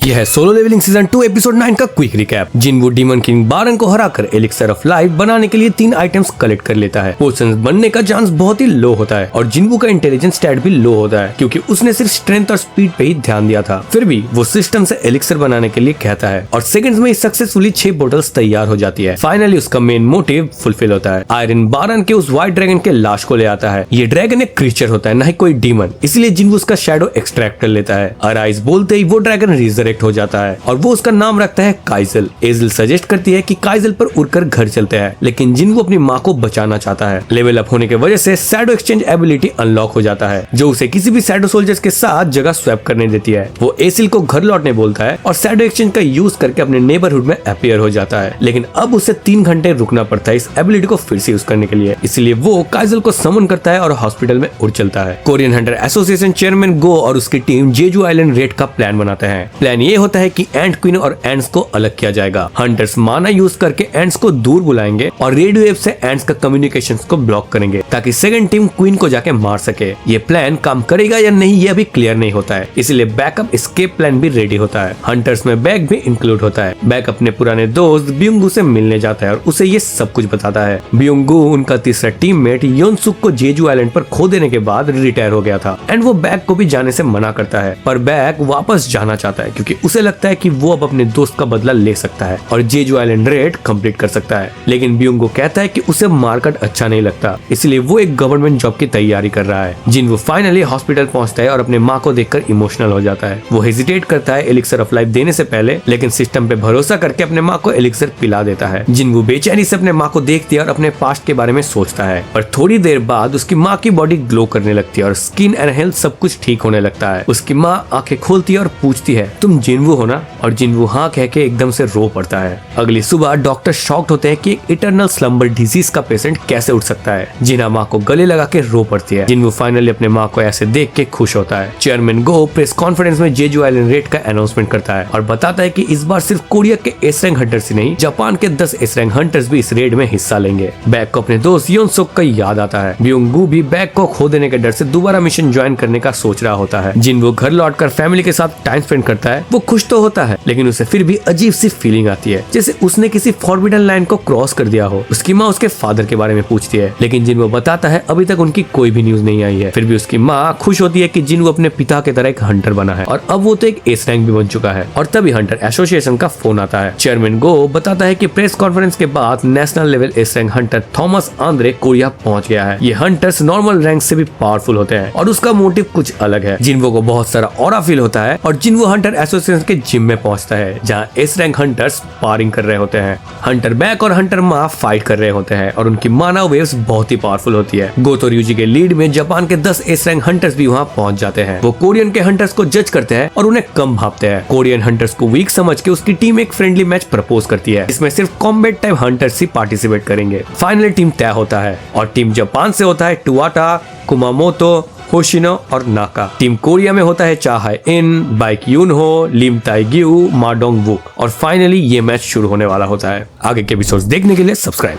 यह है solo levelling season 2 episode 9 का क्विक रिकैप। जिनवू डीमन किंग बारन को हराकर एलिक्सर ऑफ लाइफ बनाने के लिए 3 आइटम्स कलेक्ट कर लेता है। पोशंस बनने का चांस बहुत ही लो होता है और जिनवू का इंटेलिजेंस स्टैट भी लो होता है क्योंकि उसने सिर्फ स्ट्रेंथ और स्पीड पे ही ध्यान दिया था। फिर भी वो सिस्टम से एलिक्सर बनाने के लिए कहता है और सेकंड्स में सक्सेसफुली 6 बोटल्स तैयार हो जाती है। फाइनली उसका मेन मोटिव फुलफिल होता है। आयरन बारन के उस व्हाइट ड्रैगन के लाश को ले आता है। ये ड्रैगन एक क्रीचर होता है, न ही कोई डीमन, इसलिए जिनवू उसका शैडो एक्सट्रैक्ट कर लेता है। अराइज बोलते ही वो ड्रैगन रिजरेक्ट हो जाता है और वो उसका नाम रखता है काइजल। एजल सजेस्ट करती है कि काइजल पर उड़कर घर चलते हैं, लेकिन जिनवू अपनी माँ को बचाना चाहता है। लेवल अप होने की वजह से शैडो एक्सचेंज एबिलिटी अनलॉक हो जाता है जो उसे किसी भी शैडो सोल्जर्स के साथ जगह स्वैप करने देती है। वो एसिल को घर लौटने बोलता है और शैडो एक्सचेंज का यूज करके अपने नेबरहुड में अपीयर हो जाता है, लेकिन अब उसे 3 घंटे रुकना पड़ता है इस एबिलिटी को फिर से यूज करने के लिए। इसलिए वो काइजल को समन करता है और हॉस्पिटल में उड़ चलता है। कोरियन हंटर एसोसिएशन चेयरमैन गो और उसकी टीम जेजू आइलैंड रेड का प्लान बनाते हैं। प्लान ये होता है कि एंट क्वीन और एंट्स को अलग किया जाएगा। हंटर्स माना यूज करके एंट्स को दूर बुलाएंगे और रेडियो वेव से एंट्स का कम्युनिकेशंस को ब्लॉक करेंगे ताकि सेकंड टीम क्वीन को जाके मार सके। ये प्लान काम करेगा या नहीं ये अभी क्लियर नहीं होता है, इसलिए बैकअप एस्केप प्लान भी रेडी होता है। हंटर्स में बैक भी इंक्लूड होता है। बैक अपने पुराने दोस्त ब्योंगू से मिलने जाता है और उसे ये सब कुछ बताता है। ब्योंगू उनका तीसरा टीममेट योनसुक को जेजू आइलैंड पर खो देने के बाद रिटायर हो गया था एंड वो बैक को भी जाने से मना करता है, पर बैक वापस जाना चाहता है क्योंकि उसे लगता है कि वो अब अपने दोस्त का बदला ले सकता है और जेजू आइलैंड रेड कंप्लीट कर सकता है। लेकिन ब्योंगू कहता है कि उसे मार्केट अच्छा नहीं लगता, इसलिए वो एक गवर्नमेंट जॉब की तैयारी कर रहा है। जिनवू फाइनली हॉस्पिटल पहुंचता है और अपने माँ को देखकर इमोशनल हो जाता है। वो हेजिटेट करता है एलिक्सर ऑफ लाइफ देने से पहले, लेकिन सिस्टम पे भरोसा करके अपने माँ को एलिक्सर पिला देता है। जिनवू बेचैनी से अपने माँ को देखती है और अपने पास्ट के बारे में सोचता है, पर थोड़ी देर बाद उसकी माँ की बॉडी ग्लो करने लगती है और स्किन एंड हेल्थ सब कुछ ठीक होने लगता है। उसकी माँ आंखें खोलती है और पूछती है, तुम जिनवू हो ना? और जिनवू हाँ कह के एकदम से रो पड़ता है। अगली सुबह डॉक्टर शॉक्ड होते हैं कि एक इटर्नल स्लम्बर डिजीज का पेशेंट कैसे उठ सकता है। जिना माँ को गले लगा के रो पड़ती है। जिनवू फाइनली अपने माँ को ऐसे देख के खुश होता है। चेयरमैन गो प्रेस कॉन्फ्रेंस में जेजू आइलैंड रेड का अनाउंसमेंट करता है और बताता है कि इस बार सिर्फ कोरिया के एस रैंक हंटर्स ही नहीं, जापान के 10 एस रैंक हंटर्स भी इस रेड में हिस्सा लेंगे। बैक को अपने दोस्त योनसुक का याद आता है। ब्योंगू भी बैक को खो देने के डर से दोबारा मिशन ज्वाइन करने का सोच रहा होता है। जिनवू घर लौटकर फैमिली के साथ टाइम स्पेंड करता है। वो खुश तो होता है, लेकिन उसे फिर भी अजीब सी फीलिंग आती है जैसे उसने किसी फॉरबिडन लाइन को क्रॉस कर दिया हो। उसकी माँ उसके फादर के बारे में पूछती है, लेकिन जिनवू बताता है अभी तक उनकी कोई भी न्यूज नहीं आई है। फिर भी उसकी माँ खुश होती है कि जिनवू अपने पिता की तरह एक हंटर बना है और अब वो तो एक एस रैंक भी बन चुका है। और तभी हंटर एसोसिएशन का फोन आता है। चेयरमैन गो बताता है कि प्रेस कॉन्फ्रेंस के बाद national level S rank Hunter Thomas Andre Korea पहुंच गया है। ये हंटर्स नॉर्मल रैंक से भी पावरफुल होते हैं और उसका मोटिव कुछ अलग है। जिनवू को बहुत सारा ऑरा फील होता है और जिनवू हंटर एसोसिएशन के जिम में पहुंचता है जहां एस रैंक हंटर्स पारिंग कर रहे होते हैं। हंटर बैक और हंटर माँ फाइट कर रहे होते हैं और उनकी माना वेव्स बहुत ही पावरफुल होती है। गोतो ryuji के लीड में जापान के 10 एस रैंक हंटर्स भी वहाँ पहुंच जाते हैं। वो कोरियन के हंटर्स को जज करते हैं और उन्हें कम भापते हैं। कोरियन हंटर्स को वीक समझ के उसकी टीम एक फ्रेंडली मैच प्रपोज करती है। इसमें सिर्फ कॉम्बैट टाइप हंटर्स ही पार्टिसिपेट करेंगे। फाइनली टीम तय होता है और टीम जापान से होता है टुआटा, कुमामोतो, होशिनो और नाका। टीम कोरिया में होता है चाहाय इन, बाइक यूनहो, लिम ताइग्यू, माडोंग वुक और फाइनली ये मैच शुरू होने वाला होता है। आगे के एपिसोड्स देखने के लिए सब्सक्राइब।